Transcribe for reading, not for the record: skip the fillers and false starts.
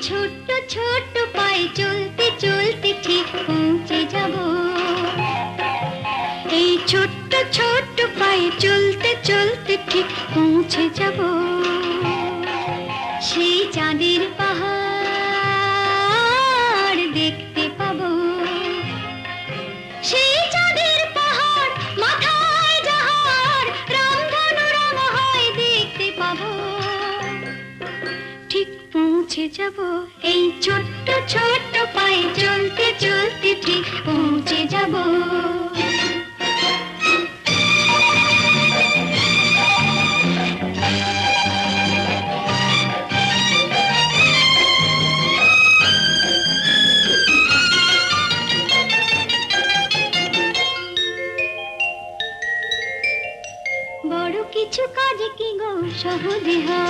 ছোট্ট ছোট্ট পায়ে চলতে চলতে ঠিক পৌঁছে যাব। এই ছোট্ট ছোট্ট পায়ে চলতে চলতে ঠিক পৌঁছে যাব সেই চাঁদের পাহাড় দেখতে পাবো। সেই চাঁদের পাহাড় মাথায় যাহার রামধনু রঙ হয় দেখতে পাবো। ঠিক পৌঁছে যাব এই ছোট্ট ছোট্ট পায়ে চলতে চলতে ঠিক পৌঁছে যাব। বড় কিছু কাজ কি গো সহজে হয়,